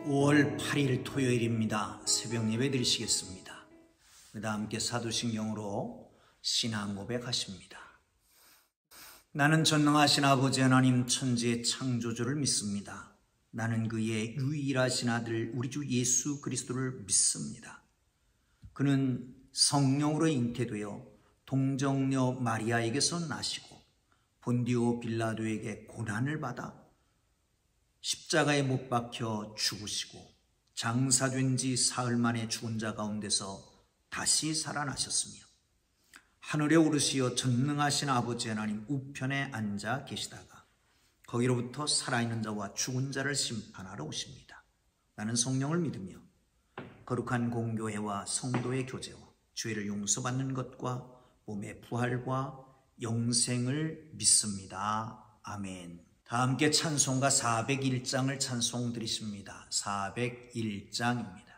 5월 8일 토요일입니다. 새벽 예배 드리시겠습니다. 그다 함께 사도신경으로 신앙 고백하십니다. 나는 전능하신 아버지 하나님 천지의 창조주를 믿습니다. 나는 그의 유일하신 아들 우리 주 예수 그리스도를 믿습니다. 그는 성령으로 잉태되어 동정녀 마리아에게서 나시고 본디오 빌라도에게 고난을 받아 십자가에 못 박혀 죽으시고 장사된 지 사흘 만에 죽은 자 가운데서 다시 살아나셨으며 하늘에 오르시어 전능하신 아버지 하나님 우편에 앉아 계시다가 거기로부터 살아있는 자와 죽은 자를 심판하러 오십니다. 나는 성령을 믿으며 거룩한 공교회와 성도의 교제와 죄를 용서받는 것과 몸의 부활과 영생을 믿습니다. 아멘. 다 함께 찬송가 401장을 찬송 드리십니다. 401장입니다.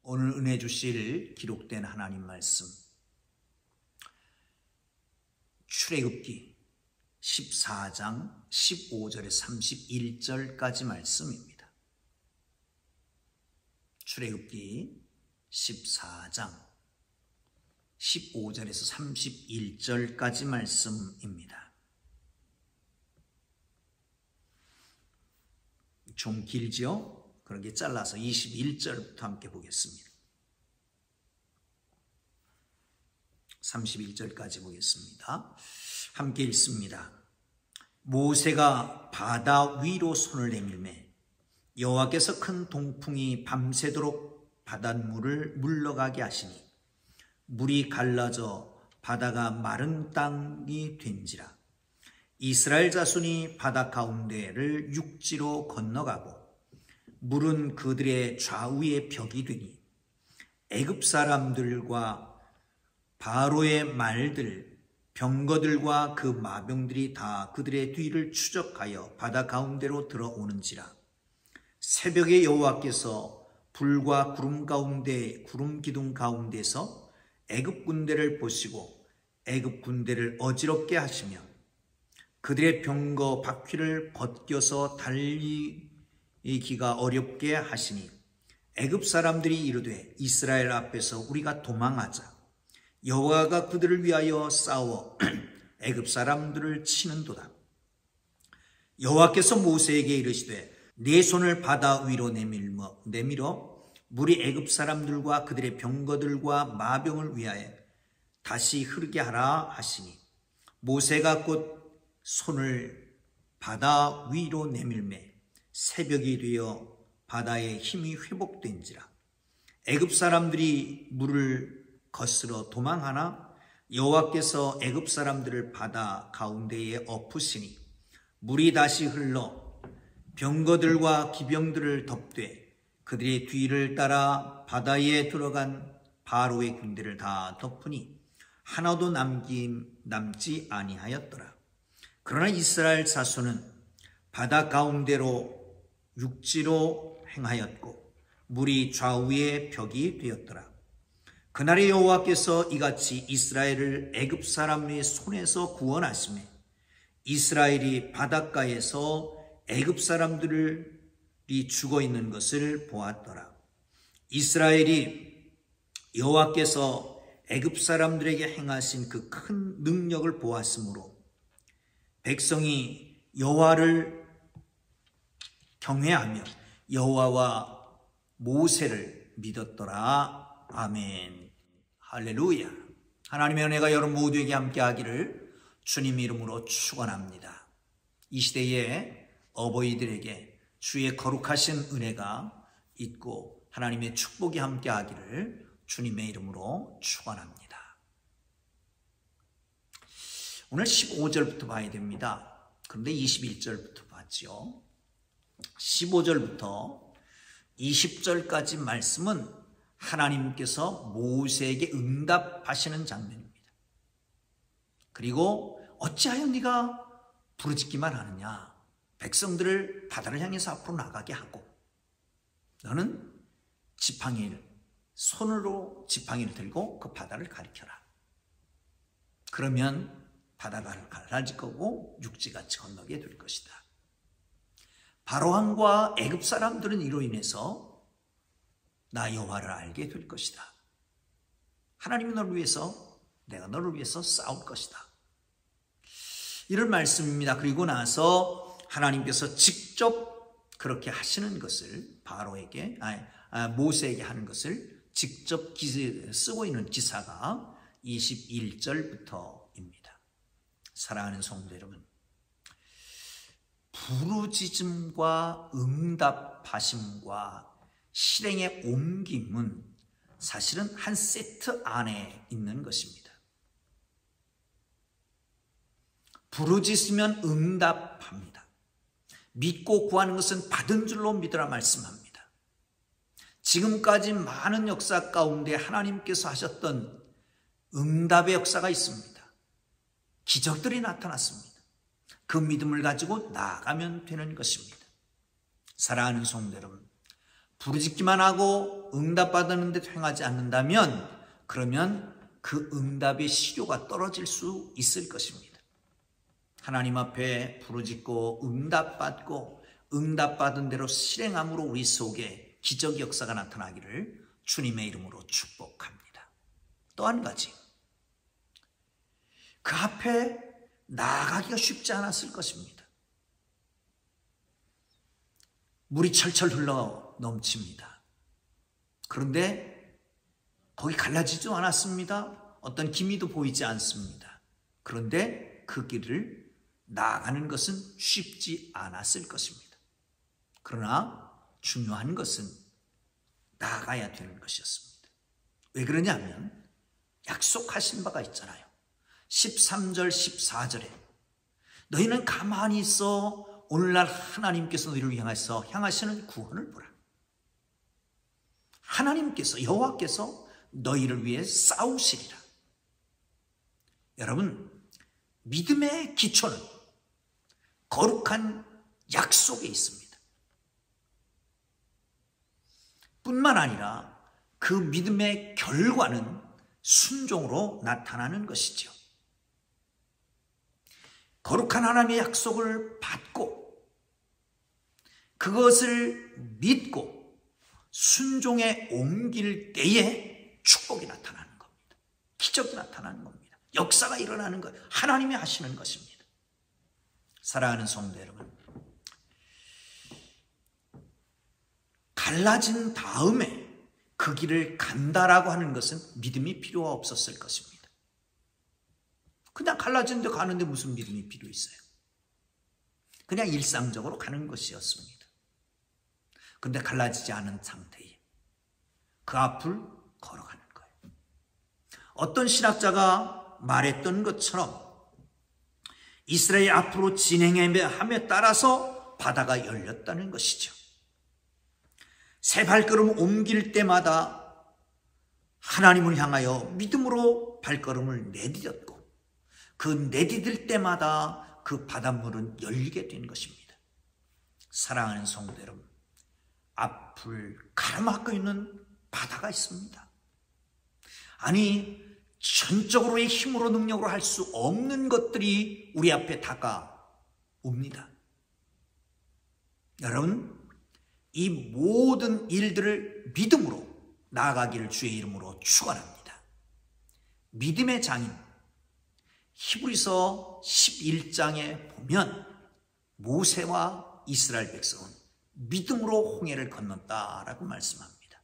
오늘 은혜 주실 기록된 하나님 말씀 출애굽기 14장 15절에 31절까지 말씀입니다. 출애굽기 14장 15절에서 31절까지 말씀입니다. 좀 길죠? 그렇게 잘라서 21절부터 함께 보겠습니다. 31절까지 보겠습니다. 함께 읽습니다. 모세가 바다 위로 손을 내밀매 여호와께서 큰 동풍이 밤새도록 바닷물을 물러가게 하시니 물이 갈라져 바다가 마른 땅이 된지라. 이스라엘 자손이 바다 가운데를 육지로 건너가고 물은 그들의 좌우의 벽이 되니 애굽 사람들과 바로의 말들 병거들과 그 마병들이 다 그들의 뒤를 추적하여 바다 가운데로 들어오는지라. 새벽에 여호와께서 불과 구름 가운데 구름 기둥 가운데서 애굽 군대를 보시고 애굽 군대를 어지럽게 하시며 그들의 병거 바퀴를 벗겨서 달리기가 어렵게 하시니 애굽 사람들이 이르되 이스라엘 앞에서 우리가 도망하자. 여호와가 그들을 위하여 싸워 애굽 사람들을 치는도다. 여호와께서 모세에게 이르시되 네 손을 바다 위로 내밀어 물이 애굽 사람들과 그들의 병거들과 마병을 위하여 다시 흐르게 하라 하시니 모세가 곧 손을 바다 위로 내밀매 새벽이 되어 바다의 힘이 회복된지라. 애굽 사람들이 물을 거스러 도망하나 여호와께서 애굽 사람들을 바다 가운데에 엎으시니 물이 다시 흘러 병거들과 기병들을 덮되 그들의 뒤를 따라 바다에 들어간 바로의 군대를 다 덮으니 하나도 남지 아니하였더라. 그러나 이스라엘 자손은 바다 가운데로 육지로 행하였고 물이 좌우의 벽이 되었더라. 그날에 여호와께서 이같이 이스라엘을 애굽 사람의 손에서 구원하시매 이스라엘이 바닷가에서 애굽 사람들이 죽어 있는 것을 보았더라. 이스라엘이 여호와께서 애굽 사람들에게 행하신 그 큰 능력을 보았으므로 백성이 여호와를 경외하며 여호와와 모세를 믿었더라. 아멘. 할렐루야. 하나님의 은혜가 여러분 모두에게 함께하기를 주님 이름으로 축원합니다. 이 시대에 어버이들에게 주의 거룩하신 은혜가 있고 하나님의 축복이 함께하기를 주님의 이름으로 축원합니다. 오늘 15절부터 봐야 됩니다. 그런데 21절부터 봤죠. 15절부터 20절까지 말씀은 하나님께서 모세에게 응답하시는 장면입니다. 그리고 어찌하여 네가 부르짖기만 하느냐. 백성들을 바다를 향해서 앞으로 나가게 하고 너는 지팡이를 손으로 지팡이를 들고 그 바다를 가리켜라. 그러면 바다가 갈라질 거고 육지같이 건너게 될 것이다. 바로왕과 애굽 사람들은 이로 인해서 나 여호와를 알게 될 것이다. 하나님이 너를 위해서 내가 너를 위해서 싸울 것이다. 이런 말씀입니다. 그리고 나서 하나님께서 직접 그렇게 하시는 것을 바로에게 모세에게 하는 것을 직접 쓰고 있는 기사가 21절부터입니다. 사랑하는 성도 여러분, 부르짖음과 응답하심과 실행의 옮김은 사실은 한 세트 안에 있는 것입니다. 부르짖으면 응답합니다. 믿고 구하는 것은 받은 줄로 믿으라 말씀합니다. 지금까지 많은 역사 가운데 하나님께서 하셨던 응답의 역사가 있습니다. 기적들이 나타났습니다. 그 믿음을 가지고 나아가면 되는 것입니다. 사랑하는 성도 여러분, 부르짖기만 하고 응답받았는데 행하지 않는다면 그러면 그 응답의 시효가 떨어질 수 있을 것입니다. 하나님 앞에 부르짖고 응답받고 응답받은 대로 실행함으로 우리 속에 기적 역사가 나타나기를 주님의 이름으로 축복합니다. 또 한 가지, 그 앞에 나아가기가 쉽지 않았을 것입니다. 물이 철철 흘러 넘칩니다. 그런데 거기 갈라지지도 않았습니다. 어떤 기미도 보이지 않습니다. 그런데 그 길을 나아가는 것은 쉽지 않았을 것입니다. 그러나 중요한 것은 나아가야 되는 것이었습니다. 왜 그러냐면 약속하신 바가 있잖아요. 13절 14절에 너희는 가만히 있어 오늘날 하나님께서 너희를 향하시는 구원을 보라. 하나님께서, 여호와께서 너희를 위해 싸우시리라. 여러분, 믿음의 기초는 거룩한 약속에 있습니다. 뿐만 아니라 그 믿음의 결과는 순종으로 나타나는 것이죠. 거룩한 하나님의 약속을 받고 그것을 믿고 순종에 옮길 때에 축복이 나타나는 겁니다. 기적이 나타나는 겁니다. 역사가 일어나는 거예요. 하나님이 하시는 것입니다. 사랑하는 성도 여러분, 갈라진 다음에 그 길을 간다라고 하는 것은 믿음이 필요가 없었을 것입니다. 그냥 갈라진 데 가는데 무슨 믿음이 필요 있어요? 그냥 일상적으로 가는 것이었습니다. 근데 갈라지지 않은 상태에 그 앞을 걸어가는 거예요. 어떤 신학자가 말했던 것처럼 이스라엘 앞으로 진행함에 따라서 바다가 열렸다는 것이죠. 세 발걸음 옮길 때마다 하나님을 향하여 믿음으로 발걸음을 내디뎠고 그 내디딜 때마다 그 바닷물은 열리게 된 것입니다. 사랑하는 성도 여러분, 앞을 가로막고 있는 바다가 있습니다. 아니, 전적으로의 힘으로 능력으로 할 수 없는 것들이 우리 앞에 다가옵니다. 여러분, 이 모든 일들을 믿음으로 나아가기를 주의 이름으로 축원합니다. 믿음의 장인 히브리서 11장에 보면 모세와 이스라엘 백성은 믿음으로 홍해를 건넜다라고 말씀합니다.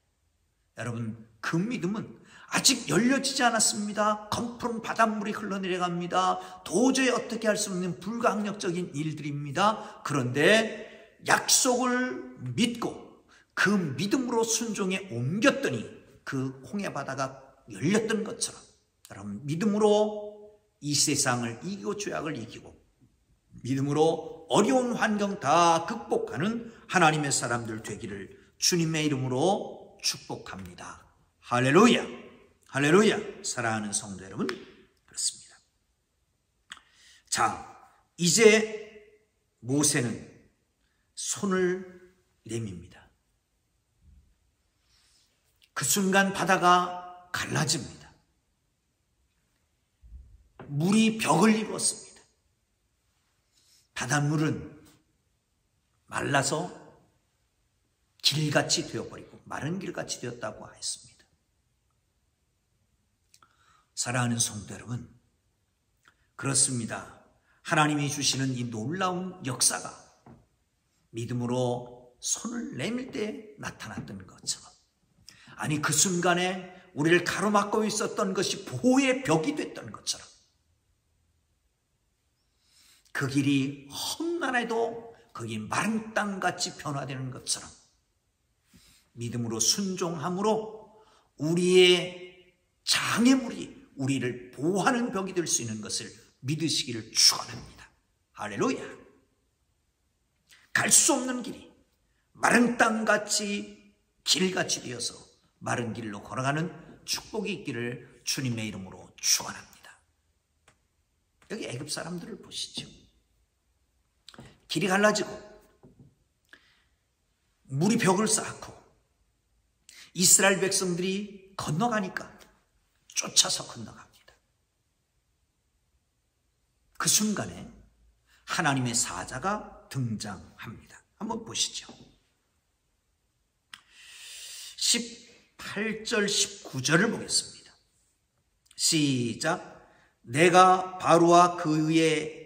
여러분, 그 믿음은 아직 열려지지 않았습니다. 검푸른 바닷물이 흘러내려갑니다. 도저히 어떻게 할 수 없는 불가항력적인 일들입니다. 그런데 약속을 믿고 그 믿음으로 순종에 옮겼더니 그 홍해 바다가 열렸던 것처럼 여러분, 믿음으로 이 세상을 이기고 죄악을 이기고 믿음으로 어려운 환경 다 극복하는 하나님의 사람들 되기를 주님의 이름으로 축복합니다. 할렐루야, 할렐루야. 사랑하는 성도 여러분, 그렇습니다. 자, 이제 모세는 손을 내밉니다. 그 순간 바다가 갈라집니다. 물이 벽을 이루었습니다. 바닷물은 말라서 길같이 되어버리고 마른 길같이 되었다고 했습니다. 사랑하는 성도 여러분, 그렇습니다. 하나님이 주시는 이 놀라운 역사가 믿음으로 손을 내밀 때 나타났던 것처럼, 아니 그 순간에 우리를 가로막고 있었던 것이 보호의 벽이 됐던 것처럼, 그 길이 험난해도 거기 마른 땅같이 변화되는 것처럼 믿음으로 순종함으로 우리의 장애물이 우리를 보호하는 벽이 될 수 있는 것을 믿으시기를 축원합니다. 할렐루야. 갈 수 없는 길이 마른 땅같이 길같이 되어서 마른 길로 걸어가는 축복이 있기를 주님의 이름으로 축원합니다. 여기 애굽 사람들을 보시죠. 길이 갈라지고 물이 벽을 쌓고 이스라엘 백성들이 건너가니까 쫓아서 건너갑니다. 그 순간에 하나님의 사자가 등장합니다. 한번 보시죠. 18절 19절을 보겠습니다. 시작. 내가 바로와 그의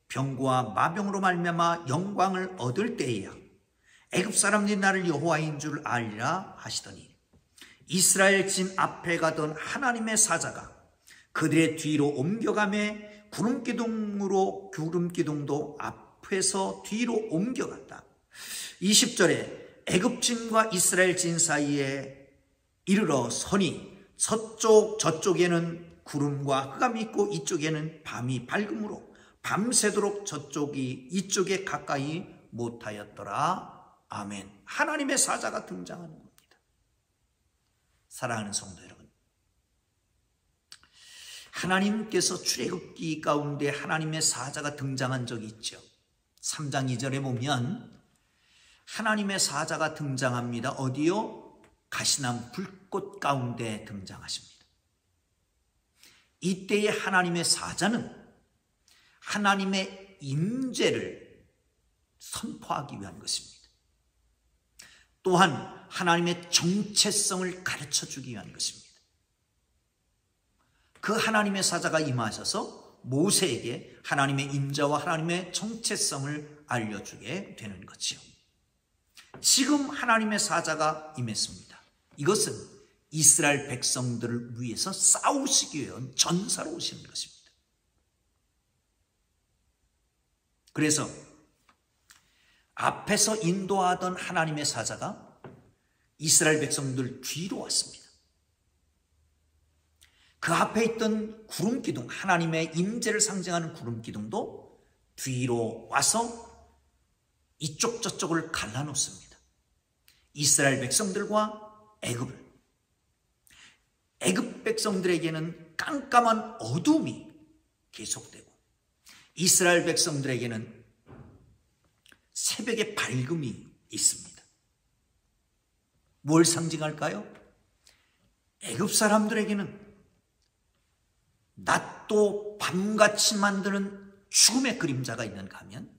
병과 마병으로 말미암아 영광을 얻을 때에야 애굽 사람들이 나를 여호와인 줄 알리라 하시더니 이스라엘 진 앞에 가던 하나님의 사자가 그들의 뒤로 옮겨가매 구름기둥도 앞에서 뒤로 옮겨갔다. 20절에 애굽 진과 이스라엘 진 사이에 이르러 서니 저쪽에는 구름과 흑암이 있고 이쪽에는 밤이 밝음으로 밤새도록 저쪽이 이쪽에 가까이 못하였더라. 아멘. 하나님의 사자가 등장하는 겁니다. 사랑하는 성도 여러분, 하나님께서 출애굽기 가운데 하나님의 사자가 등장한 적이 있죠. 3장 2절에 보면 하나님의 사자가 등장합니다. 어디요? 가시남 불꽃 가운데 등장하십니다. 이때의 하나님의 사자는 하나님의 임재를 선포하기 위한 것입니다. 또한 하나님의 정체성을 가르쳐주기 위한 것입니다. 그 하나님의 사자가 임하셔서 모세에게 하나님의 임재와 하나님의 정체성을 알려주게 되는 거지요. 지금 하나님의 사자가 임했습니다. 이것은 이스라엘 백성들을 위해서 싸우시기 위한 전사로 오시는 것입니다. 그래서 앞에서 인도하던 하나님의 사자가 이스라엘 백성들 뒤로 왔습니다. 그 앞에 있던 구름 기둥, 하나님의 임재를 상징하는 구름 기둥도 뒤로 와서 이쪽 저쪽을 갈라놓습니다. 이스라엘 백성들과 애굽 백성들에게는 깜깜한 어둠이 계속되고 이스라엘 백성들에게는 새벽의 밝음이 있습니다. 뭘 상징할까요? 애굽 사람들에게는 낮도 밤같이 만드는 죽음의 그림자가 있는가 하면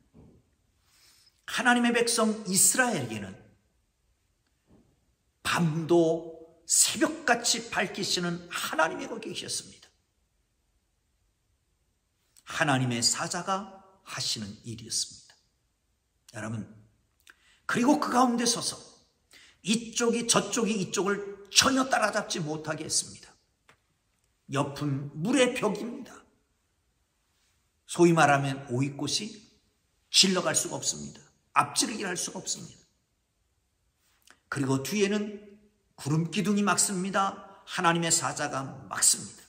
하나님의 백성 이스라엘에게는 밤도 새벽같이 밝히시는 하나님이 거기 계셨습니다. 하나님의 사자가 하시는 일이었습니다. 여러분, 그리고 그 가운데 서서 이쪽이 저쪽이 이쪽을 전혀 따라잡지 못하게 했습니다. 옆은 물의 벽입니다. 소위 말하면 오이꽃이 질러갈 수가 없습니다. 앞지르기를 할 수가 없습니다. 그리고 뒤에는 구름 기둥이 막습니다. 하나님의 사자가 막습니다.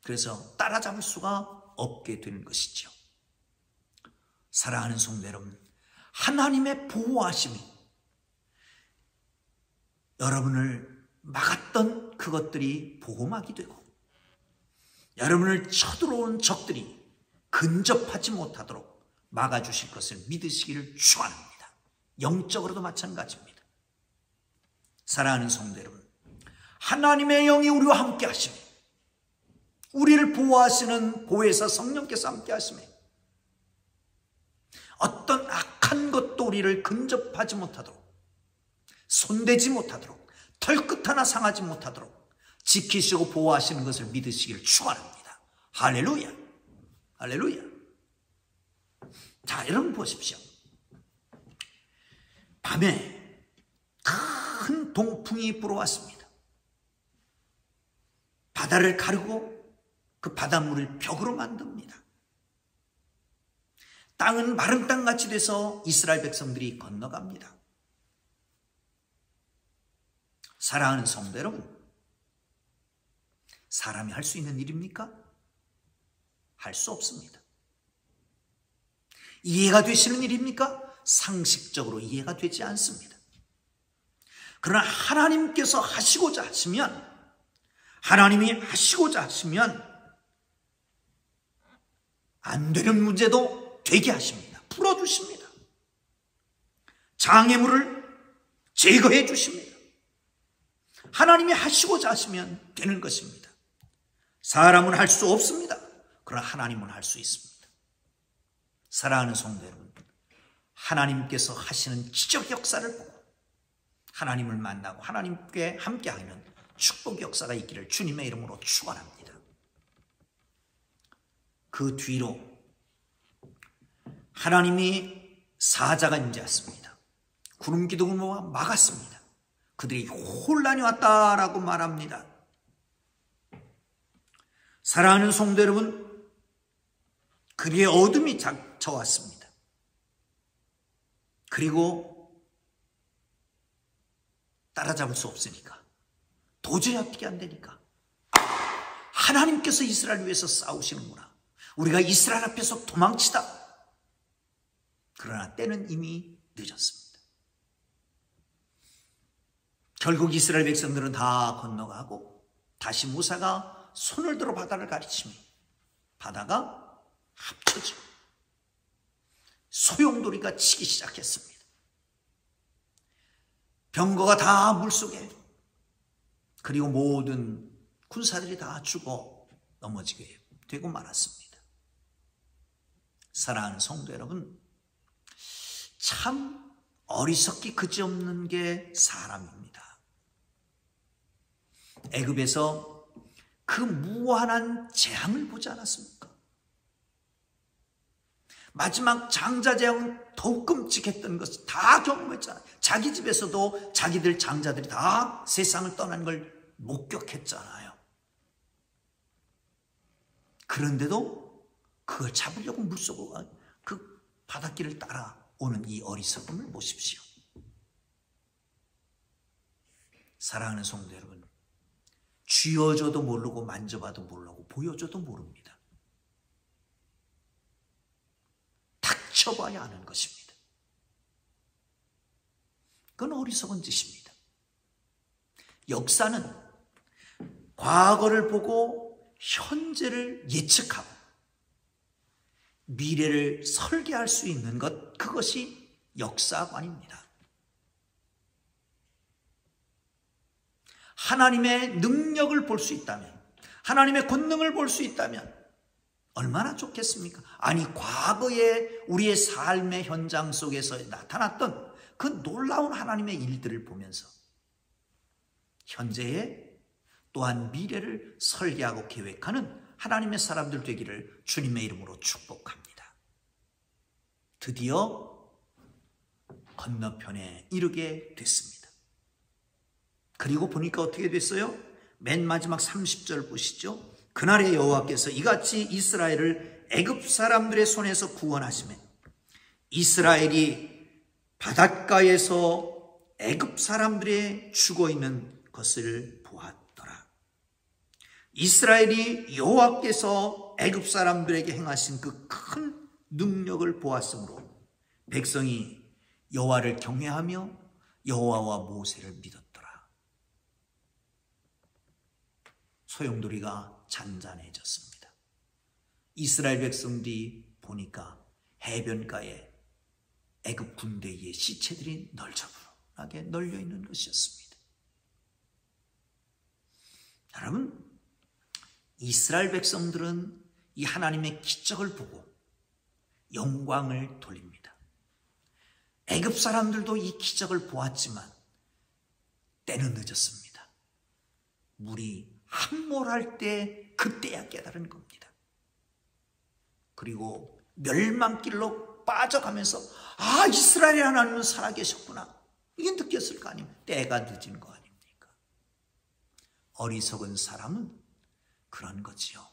그래서 따라잡을 수가 없게 되는 것이죠. 사랑하는 성도 여러분, 하나님의 보호하심이 여러분을 막았던 그것들이 보호막이 되고 여러분을 쳐들어온 적들이 근접하지 못하도록 막아주실 것을 믿으시기를 축원합니다. 영적으로도 마찬가지입니다. 사랑하는 성도 여러분, 하나님의 영이 우리와 함께 하시며 우리를 보호하시는 보혜사 성령께서 함께 하시며 어떤 악한 것도 우리를 근접하지 못하도록, 손대지 못하도록, 털끝 하나 상하지 못하도록 지키시고 보호하시는 것을 믿으시기를 축원합니다. 할렐루야, 할렐루야. 자, 여러분 보십시오. 밤에 큰 동풍이 불어왔습니다. 바다를 가르고 그 바닷물을 벽으로 만듭니다. 땅은 마른 땅같이 돼서 이스라엘 백성들이 건너갑니다. 사랑하는 성도 여러분, 사람이 할 수 있는 일입니까? 할 수 없습니다. 이해가 되시는 일입니까? 상식적으로 이해가 되지 않습니다. 그러나 하나님께서 하시고자 하시면, 하나님이 하시고자 하시면 안 되는 문제도 되게 하십니다. 풀어주십니다. 장애물을 제거해 주십니다. 하나님이 하시고자 하시면 되는 것입니다. 사람은 할 수 없습니다. 그러나 하나님은 할 수 있습니다. 사랑하는 성도 여러분, 하나님께서 하시는 기적 역사를 보고 하나님을 만나고 하나님께 함께하는 축복 역사가 있기를 주님의 이름으로 축원합니다. 그 뒤로 하나님이 사자가 임재했습니다. 구름 기둥을 막았습니다. 그들이 혼란이 왔다라고 말합니다. 사랑하는 성도 여러분, 그리에 어둠이 닥쳐왔습니다. 그리고 따라잡을 수 없으니까, 도저히 어떻게 안 되니까, 하나님께서 이스라엘 위해서 싸우시는구나, 우리가 이스라엘 앞에서 도망치다. 그러나 때는 이미 늦었습니다. 결국 이스라엘 백성들은 다 건너가고 다시 모세가 손을 들어 바다를 가리치며 바다가 합쳐지고 소용돌이가 치기 시작했습니다. 병거가 다 물속에, 그리고 모든 군사들이 다 죽어 넘어지게 되고 말았습니다. 사랑하는 성도 여러분, 참 어리석기 그지없는 게 사람입니다. 애굽에서 그 무한한 재앙을 보지 않았습니까? 마지막 장자 재앙은 더욱 끔찍했던 것을 다 경험했잖아요. 자기 집에서도 자기들 장자들이 다 세상을 떠난 걸 목격했잖아요. 그런데도 그걸 잡으려고 물속으로 그 바닷길을 따라오는 이 어리석음을 보십시오. 사랑하는 성도 여러분, 쥐어줘도 모르고 만져봐도 모르고 보여줘도 모릅니다. 닥쳐봐야 하는 것입니다. 그건 어리석은 짓입니다. 역사는 과거를 보고 현재를 예측하고 미래를 설계할 수 있는 것, 그것이 역사관입니다. 하나님의 능력을 볼 수 있다면, 하나님의 권능을 볼 수 있다면 얼마나 좋겠습니까? 아니, 과거에 우리의 삶의 현장 속에서 나타났던 그 놀라운 하나님의 일들을 보면서 현재에 또한 미래를 설계하고 계획하는 하나님의 사람들 되기를 주님의 이름으로 축복합니다. 드디어 건너편에 이르게 됐습니다. 그리고 보니까 어떻게 됐어요? 맨 마지막 30절 보시죠. 그날에 여호와께서 이같이 이스라엘을 애굽 사람들의 손에서 구원하시매 이스라엘이 바닷가에서 애굽 사람들의 죽어있는 것을 보았더라. 이스라엘이 여호와께서 애굽 사람들에게 행하신 그 큰 능력을 보았으므로 백성이 여호와를 경외하며 여호와와 모세를 믿었더라. 소용돌이가 잔잔해졌습니다. 이스라엘 백성들이 보니까 해변가에 애굽 군대의 시체들이 널저분하게 널려 있는 것이었습니다. 여러분, 이스라엘 백성들은 이 하나님의 기적을 보고 영광을 돌립니다. 애굽 사람들도 이 기적을 보았지만 때는 늦었습니다. 물이 함몰할 때 그때야 깨달은 겁니다. 그리고 멸망길로 빠져가면서 아, 이스라엘의 하나님은 살아계셨구나, 이게 느꼈을 거 아닙니까? 때가 늦은 거 아닙니까? 어리석은 사람은 그런 거지요.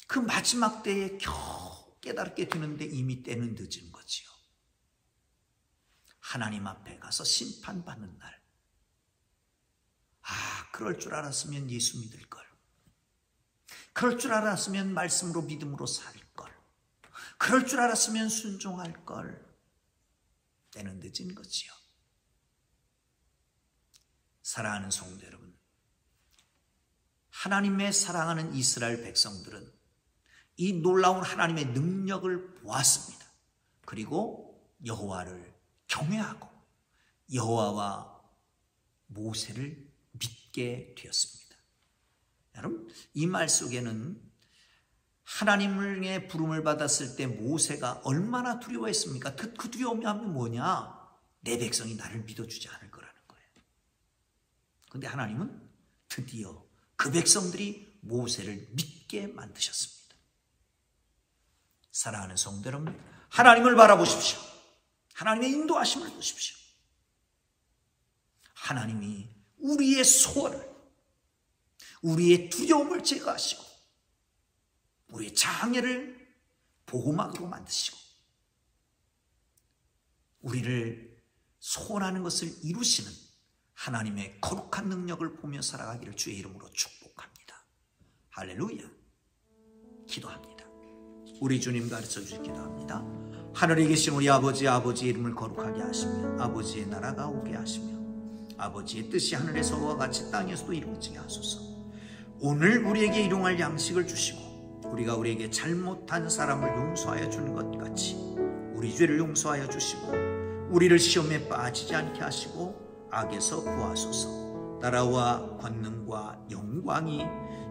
그 마지막 때에 겨우 깨닫게 되는데 이미 때는 늦은 거지요. 하나님 앞에 가서 심판받는 날, 아, 그럴 줄 알았으면 예수 믿을 걸, 그럴 줄 알았으면 말씀으로 믿음으로 살 걸, 그럴 줄 알았으면 순종할 걸. 때는 늦은 거지요. 사랑하는 성도 여러분, 하나님의 사랑하는 이스라엘 백성들은 이 놀라운 하나님의 능력을 보았습니다. 그리고 여호와를 경외하고 여호와와 모세를 믿게 되었습니다. 여러분, 이 말 속에는 하나님의 부름을 받았을 때 모세가 얼마나 두려워했습니까? 그 두려움이 하면 뭐냐? 내 백성이 나를 믿어주지 않을 거라는 거예요. 그런데 하나님은 드디어 그 백성들이 모세를 믿게 만드셨습니다. 사랑하는 성도 여러분, 하나님을 바라보십시오. 하나님의 인도하심을 보십시오. 하나님이 우리의 소원을, 우리의 두려움을 제거하시고 우리의 장애를 보호막으로 만드시고 우리를 소원하는 것을 이루시는 하나님의 거룩한 능력을 보며 살아가기를 주의 이름으로 축복합니다. 할렐루야. 기도합니다. 우리 주님 가르쳐 주시기 기도합니다. 하늘에 계신 우리 아버지의 이름을 거룩하게 하시며 아버지의 나라가 오게 하시며 아버지의 뜻이 하늘에서와 같이 땅에서도 이루어지게 하소서. 오늘 우리에게 일용할 양식을 주시고 우리가 우리에게 잘못한 사람을 용서하여 주는 것 같이 우리 죄를 용서하여 주시고 우리를 시험에 빠지지 않게 하시고 악에서 구하소서. 나라와 권능과 영광이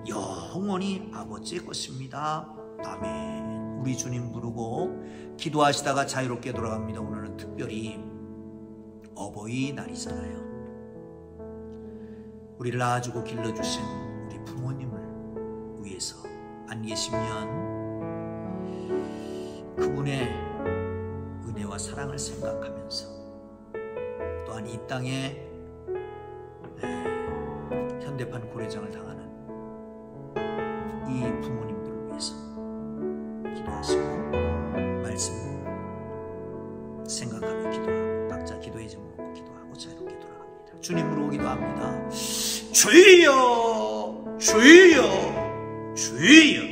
영원히 아버지의 것입니다. 아멘. 우리 주님 부르고 기도하시다가 자유롭게 돌아갑니다. 오늘은 특별히 어버이날이잖아요. 우리를 낳아주고 길러주신 우리 부모님을 위해서 안 계시면 그분의 은혜와 사랑을 생각하면서 또한 이 땅에 현대판 고려장을 당하는 이 부모님들을 위해서 기도하시고 말씀 생각하며 기도하고 각자 기도의 제목을 묻고 기도하고 자유롭게 돌아갑니다. 주님으로 기도합니다. 주여 주여 주여